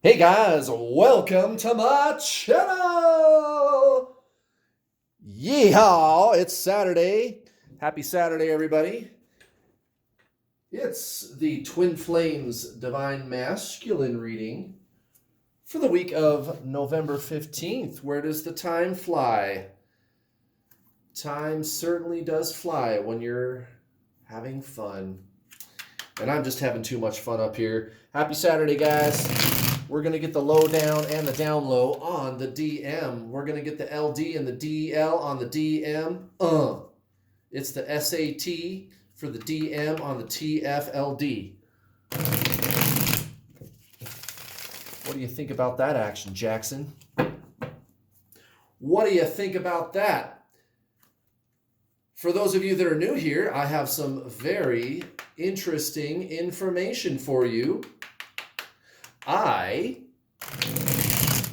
Hey guys, welcome to my channel! Yeehaw! It's Saturday. Happy Saturday, everybody. It's the Twin Flames Divine Masculine reading for the week of November 15th. Where does the time fly? Time certainly does fly when you're having fun. And I'm just having too much fun up here. Happy Saturday, guys. We're going to get the low down and the down low on the DM. We're going to get the LD and the DL on the DM. It's the SAT for the DM on the TFLD. What do you think about that action, Jackson? What do you think about that? For those of you that are new here, I have some very interesting information for you. I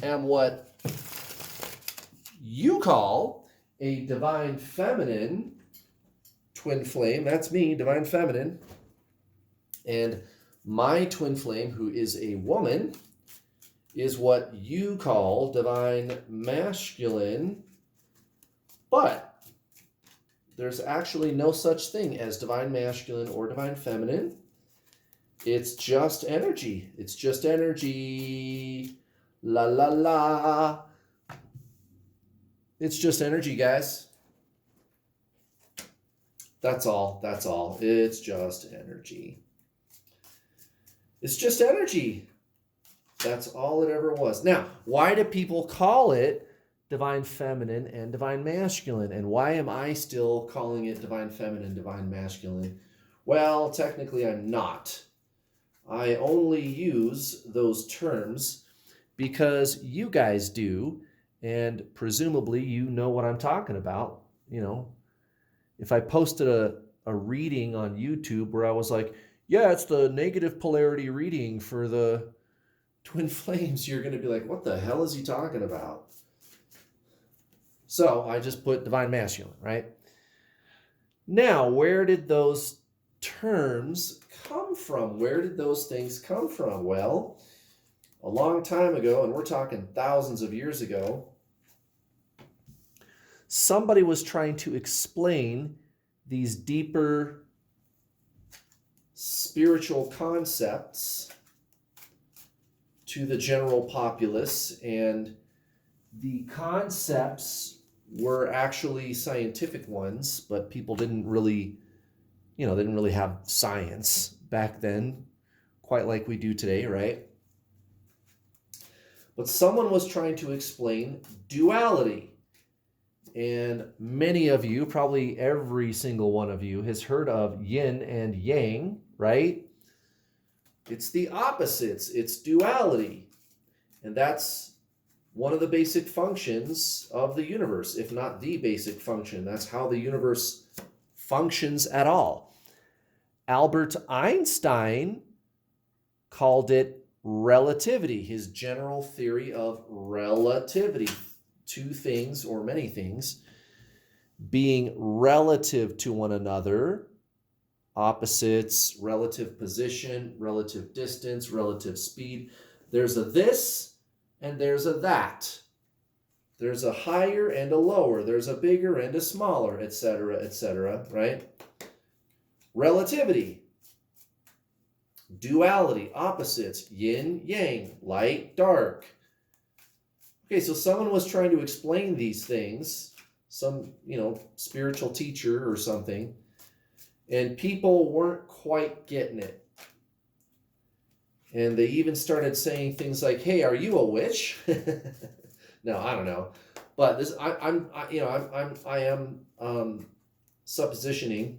am what you call a divine feminine twin flame. That's me, divine feminine. And my twin flame, who is a woman, is what you call divine masculine. But there's actually no such thing as divine masculine or divine feminine. It's just energy. It's just energy. La la la. It's just energy, guys. That's all. That's all. It's just energy. It's just energy. That's all it ever was. Now, why do people call it divine feminine and divine masculine? And why am I still calling it divine feminine, divine masculine? Well, technically I'm not. I only use those terms because you guys do, and presumably you know what I'm talking about. You know, if I posted a reading on YouTube where I was like, yeah, it's the negative polarity reading for the twin flames, you're going to be like, what the hell is he talking about? So I just put divine masculine, right? Now, where did those terms come from? Where did those things come from? Well, a long time ago, and we're talking thousands of years ago, somebody was trying to explain these deeper spiritual concepts to the general populace, and the concepts were actually scientific ones, but people didn't really have science back then, quite like we do today, right? But someone was trying to explain duality. And many of you, probably every single one of you, has heard of yin and yang, right? It's the opposites, it's duality. And that's one of the basic functions of the universe, if not the basic function. That's how the universe functions at all. Albert Einstein called it relativity, his general theory of relativity. Two things or many things being relative to one another, opposites, relative position, relative distance, relative speed. There's a this and there's a that. There's a higher and a lower. There's a bigger and a smaller, etc., right? Relativity, duality, opposites, yin, yang, light, dark. Okay, so someone was trying to explain these things, some, spiritual teacher or something, and people weren't quite getting it. And they even started saying things like, "Hey, are you a witch?" No, I don't know, but this I am suppositioning,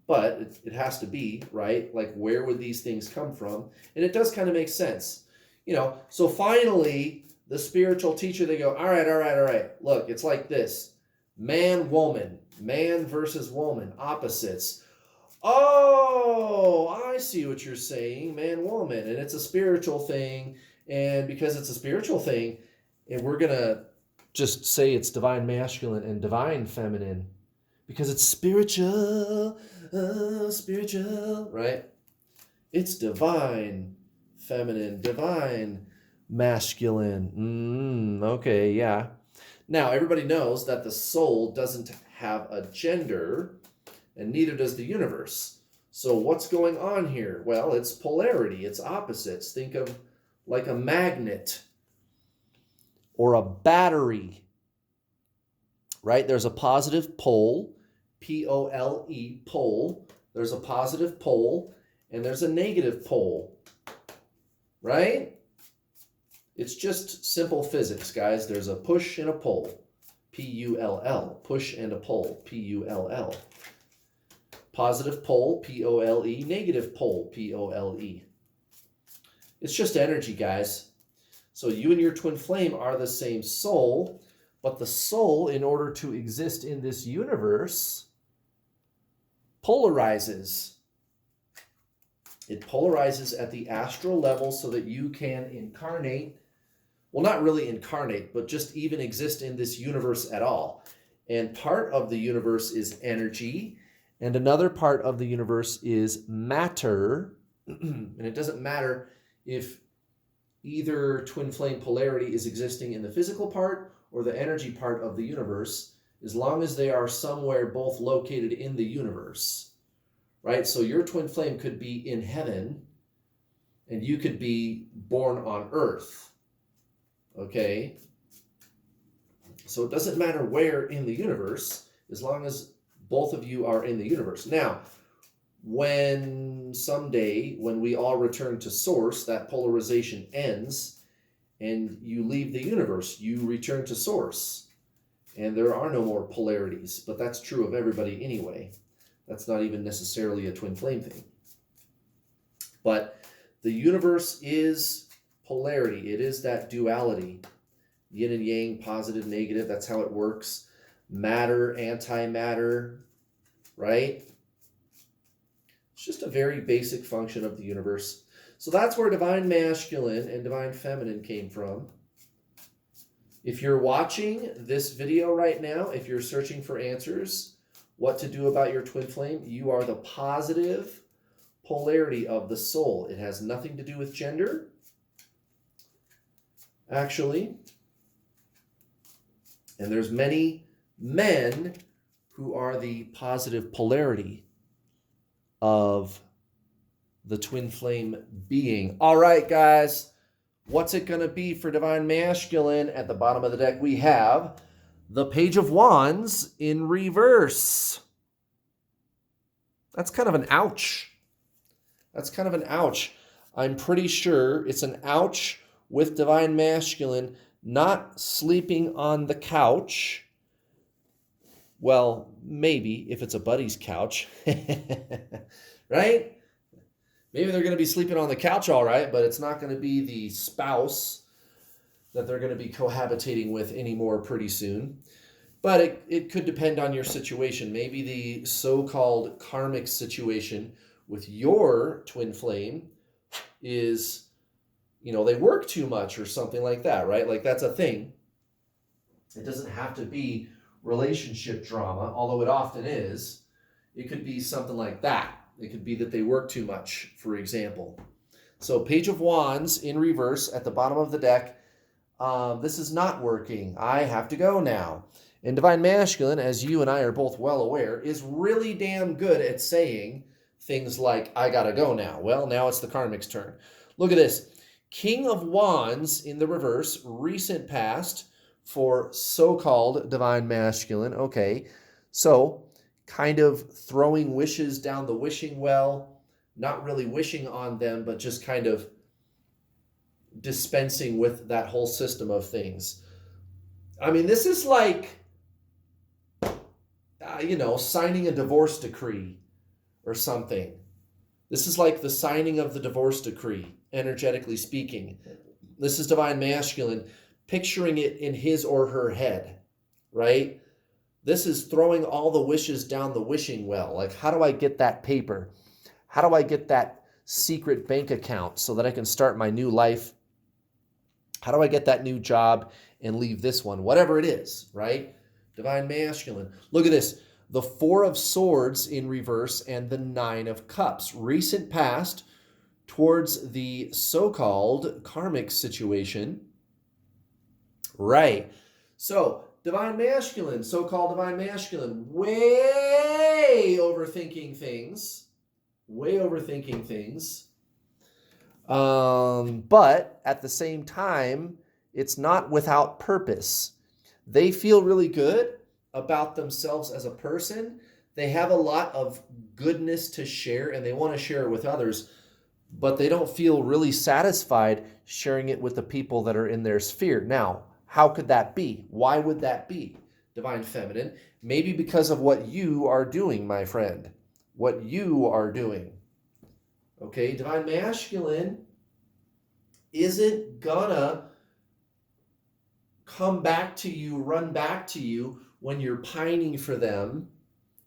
but it has to be right. Like, where would these things come from? And it does kind of make sense, So finally, the spiritual teacher, they go, all right. Look, it's like this: man, woman, man versus woman, opposites. Oh, I see what you're saying, man, woman, and it's a spiritual thing. And because it's a spiritual thing, and we're gonna just say it's divine masculine and divine feminine because it's spiritual, right? It's divine feminine, divine masculine. Okay, yeah. Now, everybody knows that the soul doesn't have a gender, and neither does the universe. So what's going on here? Well, it's polarity, it's opposites. Think of like a magnet or a battery, right? There's a positive pole, P-O-L-E, pole. There's a positive pole, and there's a negative pole, right? It's just simple physics, guys. There's a push and a pull, P-U-L-L. Push and a pull, P-U-L-L. Positive pole, P-O-L-E. Negative pole, P-O-L-E. It's just energy, guys. So you and your twin flame are the same soul, but the soul, in order to exist in this universe, polarizes. It polarizes at the astral level so that you can incarnate. Well, not really incarnate, but just even exist in this universe at all. And part of the universe is energy, and another part of the universe is matter. And it doesn't matter if either twin flame polarity is existing in the physical part or the energy part of the universe, as long as they are somewhere both located in the universe, right? So your twin flame could be in heaven and you could be born on earth, okay? So it doesn't matter where in the universe, as long as both of you are in the universe. Now, when someday, when we all return to source, that polarization ends and you leave the universe, you return to source. And there are no more polarities, but that's true of everybody anyway. That's not even necessarily a twin flame thing. But the universe is polarity. It is that duality. Yin and yang, positive, negative, that's how it works. Matter, antimatter, right? It's just a very basic function of the universe. So that's where divine masculine and divine feminine came from. If you're watching this video right now, if you're searching for answers, what to do about your twin flame, you are the positive polarity of the soul. It has nothing to do with gender, actually. And there's many men who are the positive polarity of the twin flame being. All right, guys, what's it going to be for divine masculine? At the bottom of the deck, we have the Page of Wands in reverse. That's kind of an ouch. That's kind of an ouch. I'm pretty sure it's an ouch with divine masculine not sleeping on the couch. Well, maybe if it's a buddy's couch, right? Maybe they're going to be sleeping on the couch all right, but it's not going to be the spouse that they're going to be cohabitating with anymore pretty soon. But it could depend on your situation. Maybe the so-called karmic situation with your twin flame is, they work too much or something like that, right? Like that's a thing. It doesn't have to be relationship drama, although it often is. It could be something like that. It could be that they work too much, for example. So Page of Wands in reverse at the bottom of the deck. This is not working. I have to go now. And divine masculine, as you and I are both well aware, is really damn good at saying things like, I gotta go now. Well, now it's the karmic's turn. Look at this. King of Wands in the reverse, recent past for so-called divine masculine. Okay, so kind of throwing wishes down the wishing well, not really wishing on them, but just kind of dispensing with that whole system of things. I mean, this is like, signing a divorce decree or something. This is like the signing of the divorce decree, energetically speaking. This is divine masculine, picturing it in his or her head, right? This is throwing all the wishes down the wishing well. Like, how do I get that paper? How do I get that secret bank account so that I can start my new life? How do I get that new job and leave this one? Whatever it is, right? Divine masculine. Look at this. The Four of Swords in reverse and the Nine of Cups. Recent past towards the so-called karmic situation. Right. So, divine masculine, so-called divine masculine, way overthinking things. Way overthinking things. But at the same time, it's not without purpose. They feel really good about themselves as a person. They have a lot of goodness to share and they want to share it with others, but they don't feel really satisfied sharing it with the people that are in their sphere. Now, how could that be? Why would that be, divine feminine? Maybe because of what you are doing, my friend. What you are doing. Okay, divine masculine isn't gonna come back to you, run back to you when you're pining for them,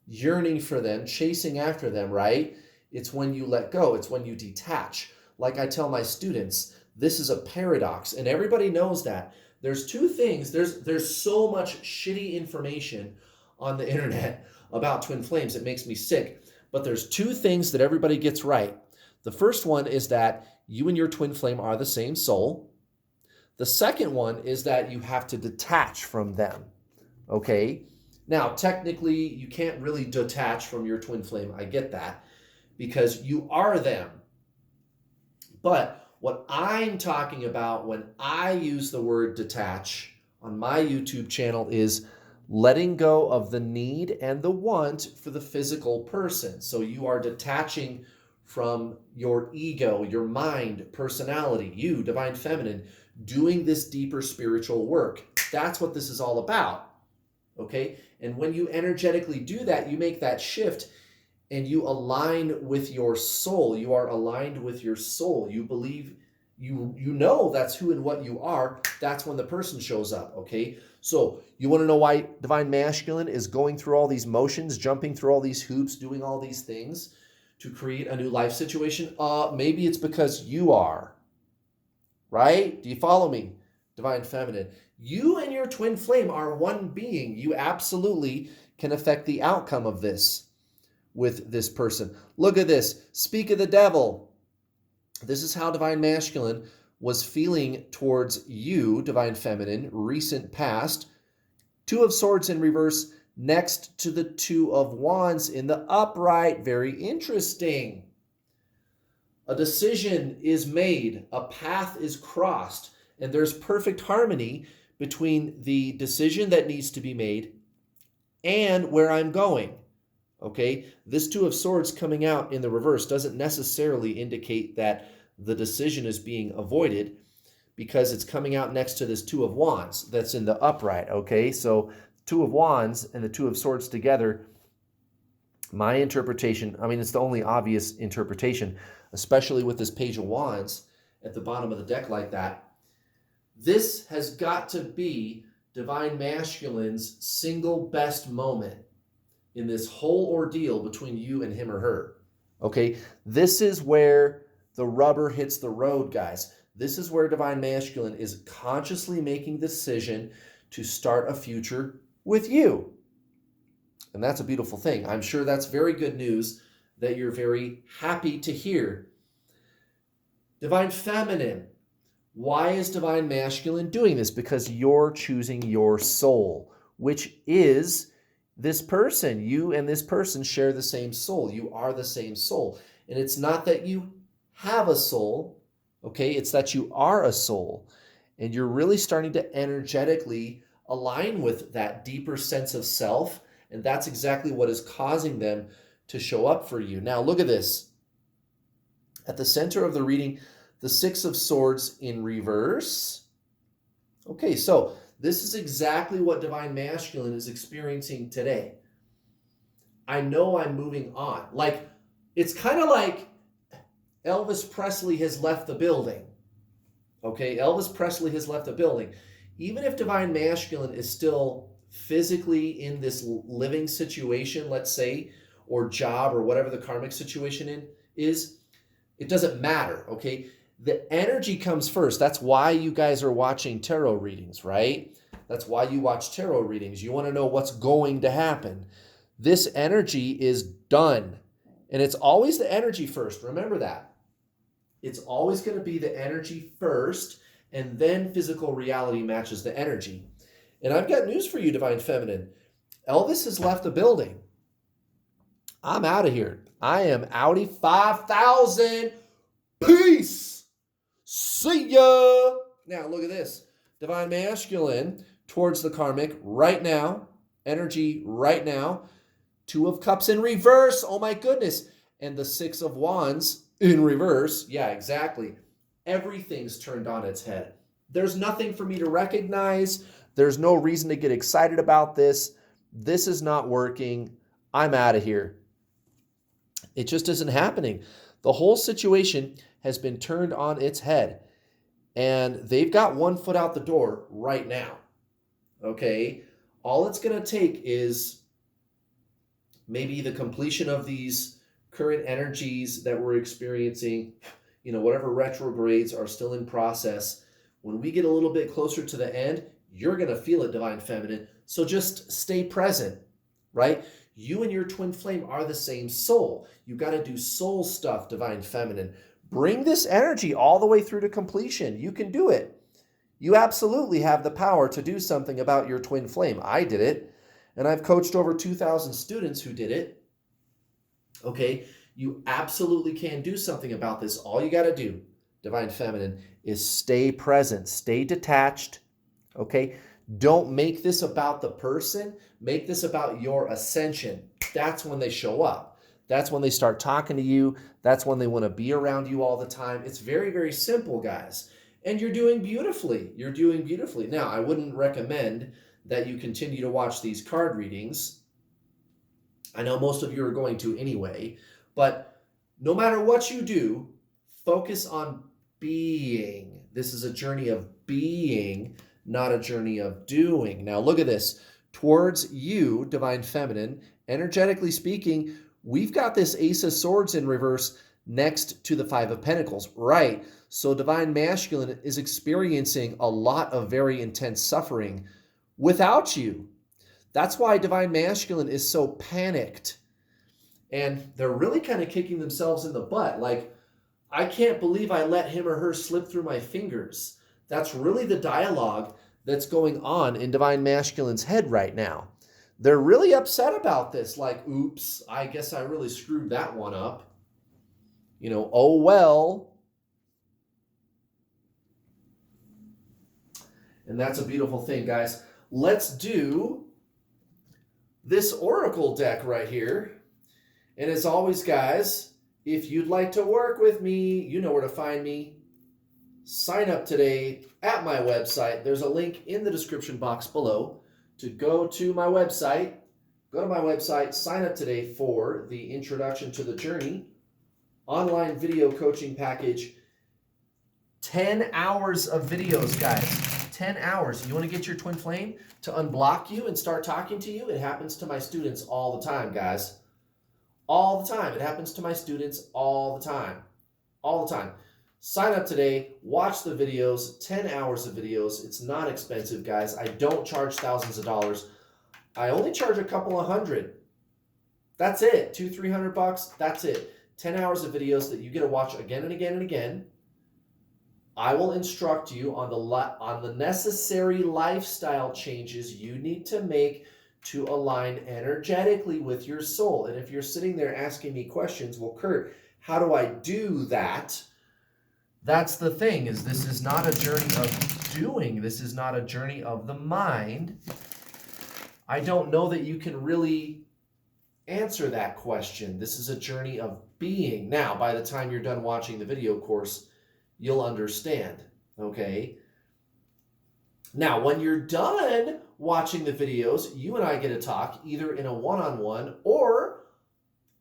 yearning for them, chasing after them, right? It's when you let go. It's when you detach. Like I tell my students, this is a paradox, and everybody knows that. There's two things. There's so much shitty information on the internet about twin flames. It makes me sick. But there's two things that everybody gets right. The first one is that you and your twin flame are the same soul. The second one is that you have to detach from them. Okay? Now, technically, you can't really detach from your twin flame. I get that, because you are them. But what I'm talking about when I use the word detach on my YouTube channel is letting go of the need and the want for the physical person. So you are detaching from your ego, your mind, personality, you, divine feminine, doing this deeper spiritual work. That's what this is all about. Okay? And when you energetically do that, you make that shift and you align with your soul. You are aligned with your soul. You believe, you know that's who and what you are. That's when the person shows up, okay? So you want to know why divine masculine is going through all these motions, jumping through all these hoops, doing all these things to create a new life situation? Maybe it's because you are, right? Do you follow me, divine feminine? You and your twin flame are one being. You absolutely can affect the outcome of this with this person. Look at this. Speak of the devil. This is how divine masculine was feeling towards you, divine feminine, recent past. Two of swords in reverse next to the two of wands in the upright. Very interesting. A decision is made, a path is crossed, and there's perfect harmony between the decision that needs to be made and where I'm going. Okay, this two of swords coming out in the reverse doesn't necessarily indicate that the decision is being avoided, because it's coming out next to this two of wands that's in the upright. Okay, so two of wands and the two of swords together, my interpretation, I mean, it's the only obvious interpretation, especially with this page of wands at the bottom of the deck like that. This has got to be divine masculine's single best moment in this whole ordeal between you and him or her. Okay, this is where the rubber hits the road, guys. This is where divine masculine is consciously making the decision to start a future with you. And that's a beautiful thing. I'm sure that's very good news that you're very happy to hear. Divine feminine. Why is divine masculine doing this? Because you're choosing your soul, which is this person. You and this person share the same soul. You are the same soul. And it's not that you have a soul, okay? It's that you are a soul. And you're really starting to energetically align with that deeper sense of self. And that's exactly what is causing them to show up for you. Now, look at this. At the center of the reading, the Six of Swords in reverse. Okay, so this is exactly what divine masculine is experiencing today. I know I'm moving on. Like, it's kind of like Elvis Presley has left the building. Okay, Elvis Presley has left the building. Even if divine masculine is still physically in this living situation, let's say, or job, or whatever the karmic situation is, it doesn't matter, okay? The energy comes first. That's why you guys are watching tarot readings, right? That's why you watch tarot readings. You want to know what's going to happen. This energy is done. And it's always the energy first. Remember that. It's always going to be the energy first, and then physical reality matches the energy. And I've got news for you, Divine Feminine. Elvis has left the building. I'm out of here. I am outie 5,000. Peace. See ya. Now, look at this. Divine Masculine towards the karmic right now. Energy right now. 2 of Cups in reverse. Oh my goodness. And the 6 of Wands in reverse. Yeah, exactly. Everything's turned on its head. There's nothing for me to recognize. There's no reason to get excited about this. This is not working. I'm out of here. It just isn't happening. The whole situation has been turned on its head. And they've got 1 foot out the door right now. Okay? All it's going to take is maybe the completion of these current energies that we're experiencing, whatever retrogrades are still in process. When we get a little bit closer to the end, you're going to feel it, Divine Feminine. So just stay present, right? You and your twin flame are the same soul. You got to do soul stuff, Divine Feminine. Bring this energy all the way through to completion. You can do it. You absolutely have the power to do something about your twin flame. I did it, and I've coached over 2,000 students who did it. Okay, you absolutely can do something about this. All you got to do, Divine Feminine, is stay present, stay detached. Okay, don't make this about the person. Make this about your ascension. That's when they show up. That's when they start talking to you. That's when they want to be around you all the time. It's very, very simple, guys. And you're doing beautifully. You're doing beautifully. Now, I wouldn't recommend that you continue to watch these card readings. I know most of you are going to anyway. But no matter what you do, focus on being. This is a journey of being, not a journey of doing. Now, look at this. Towards you, Divine Feminine, energetically speaking, we've got this Ace of Swords in reverse next to the 5 of Pentacles, right? So Divine Masculine is experiencing a lot of very intense suffering without you. That's why Divine Masculine is so panicked. And they're really kind of kicking themselves in the butt. Like, I can't believe I let him or her slip through my fingers. That's really the dialogue that's going on in Divine Masculine's head right now. They're really upset about this. Like, oops, I guess I really screwed that one up. Oh well. And that's a beautiful thing, guys. Let's do this Oracle deck right here. And as always, guys, if you'd like to work with me, you know where to find me. Sign up today at my website. There's a link in the description box below to go to my website. Go to my website, sign up today for the Introduction to the Journey online video coaching package. 10 hours of videos, guys. 10 hours. You want to get your twin flame to unblock you and start talking to you? It happens to my students all the time, guys. All the time. It happens to my students all the time. All the time. Sign up today. Watch the videos. 10 hours of videos. It's not expensive, guys. I don't charge thousands of dollars. I only charge a couple of $100. That's it. $200-300. That's it. 10 hours of videos that you get to watch again and again and again. I will instruct you on the necessary lifestyle changes you need to make to align energetically with your soul. And if you're sitting there asking me questions, well, Kurt, how do I do that? That's the thing, is this is not a journey of doing. This is not a journey of the mind. I don't know that you can really answer that question. This is a journey of being. Now, by the time you're done watching the video course, you'll understand, okay? Now, when you're done watching the videos, you and I get to talk either in a one-on-one or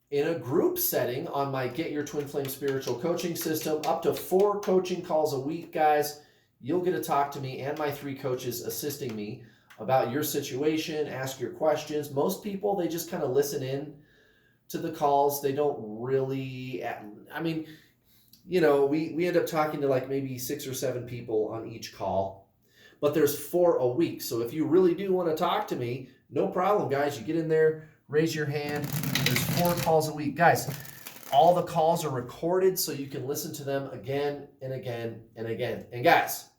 in a group setting on my Get Your Twin Flame Spiritual Coaching System. Up to 4 coaching calls a week, guys. You'll get to talk to me and my 3 coaches assisting me about your situation, ask your questions. Most people, they just kind of listen in to the calls. They don't really, we end up talking to like maybe 6 or 7 people on each call, but there's 4 a week. So if you really do want to talk to me, no problem, guys. You get in there, raise your hand. There's 4 calls a week. Guys, All the calls are recorded so you can listen to them again and again and again. And guys,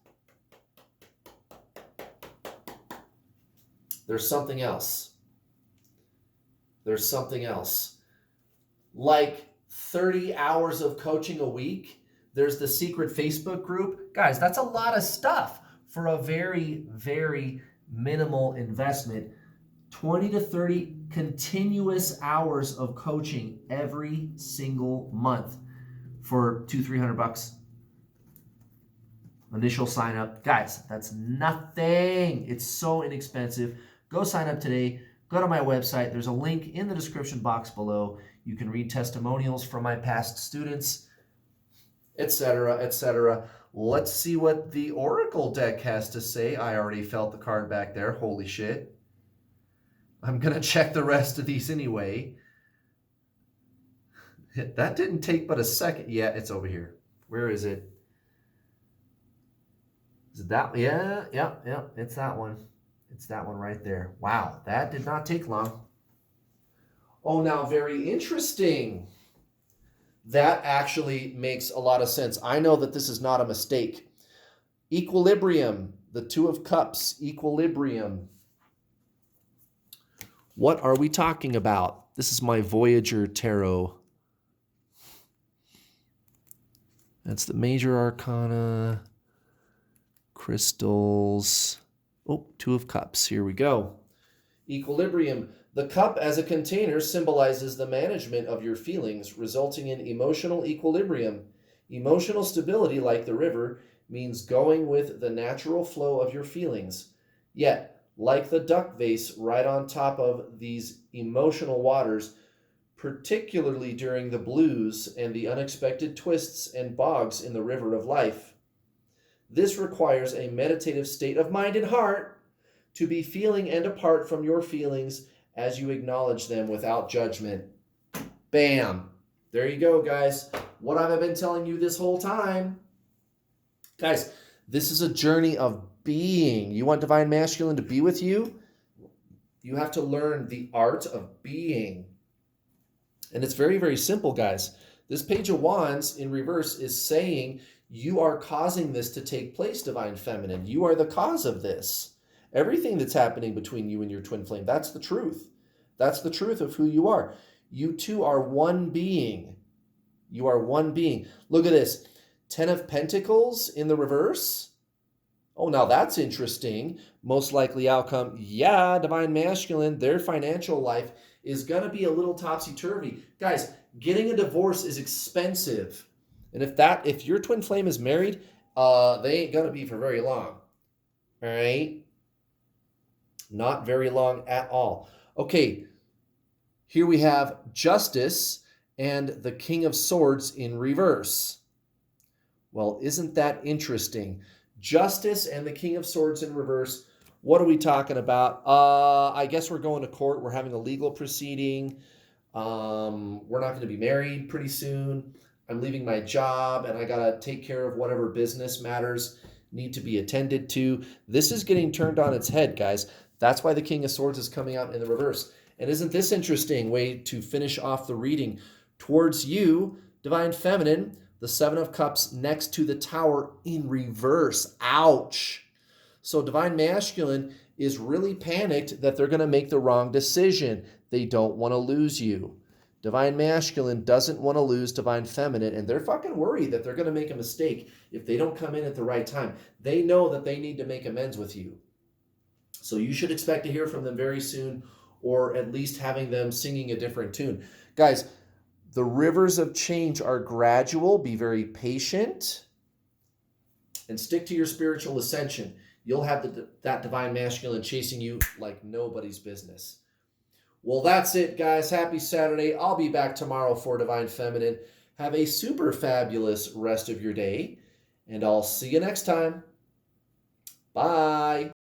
there's something else. There's something else. Like 30 hours of coaching a week. There's the secret Facebook group. Guys, that's a lot of stuff for a very, very minimal investment. 20 to 30 continuous hours of coaching every single month for $200-300 initial sign up. Guys, that's nothing. It's so inexpensive. Go sign up today. Go to my website. There's a link in the description box below. You can read testimonials from my past students, etc., etc. Let's see what the Oracle deck has to say. I already felt the card back there. Holy shit. I'm going to check the rest of these anyway. That didn't take but a second. Yeah, it's over here. Where is it? Is it that? Yeah. It's that one. It's that one right there. Wow, that did not take long. Oh, now very interesting. That actually makes a lot of sense. I know that this is not a mistake. Equilibrium, the Two of Cups, equilibrium. What are we talking about? This is my Voyager Tarot. That's the major arcana, crystals. Oh, Two of Cups. Here we go. Equilibrium. The cup as a container symbolizes the management of your feelings, resulting in emotional equilibrium. Emotional stability, like the river, means going with the natural flow of your feelings. Yet, like the duck vase right on top of these emotional waters, particularly during the blues and the unexpected twists and bogs in the river of life. This requires a meditative state of mind and heart to be feeling and apart from your feelings as you acknowledge them without judgment. Bam. There you go, guys. What have I been telling you this whole time? Guys, this is a journey of being. You want Divine Masculine to be with you? You have to learn the art of being. And it's very, very simple, guys. This Page of Wands in reverse is saying you are causing this to take place, Divine Feminine. You are the cause of this. Everything that's happening between you and your twin flame, that's the truth. That's the truth of who you are. You two are one being. You are one being. Look at this. 10 of Pentacles in the reverse. Oh, now that's interesting. Most likely outcome, yeah, Divine Masculine, their financial life is going to be a little topsy-turvy. Guys, getting a divorce is expensive. And if your twin flame is married, they ain't going to be for very long. All right? Not very long at all. Okay, here we have Justice and the King of Swords in reverse. Well, isn't that interesting? Justice and the King of Swords in reverse. What are we talking about? I guess we're going to court. We're having a legal proceeding. We're not going to be married pretty soon. I'm leaving my job and I got to take care of whatever business matters need to be attended to. This is getting turned on its head, guys. That's why the King of Swords is coming out in the reverse. And isn't this interesting way to finish off the reading? Towards you, Divine Feminine, the Seven of Cups next to the Tower in reverse. Ouch. So Divine Masculine is really panicked that they're going to make the wrong decision. They don't want to lose you. Divine Masculine doesn't want to lose Divine Feminine, and they're fucking worried that they're going to make a mistake if they don't come in at the right time. They know that they need to make amends with you. So you should expect to hear from them very soon, or at least having them singing a different tune. Guys, the rivers of change are gradual. Be very patient and stick to your spiritual ascension. You'll have that Divine Masculine chasing you like nobody's business. Well, that's it, guys. Happy Saturday. I'll be back tomorrow for Divine Feminine. Have a super fabulous rest of your day, and I'll see you next time. Bye.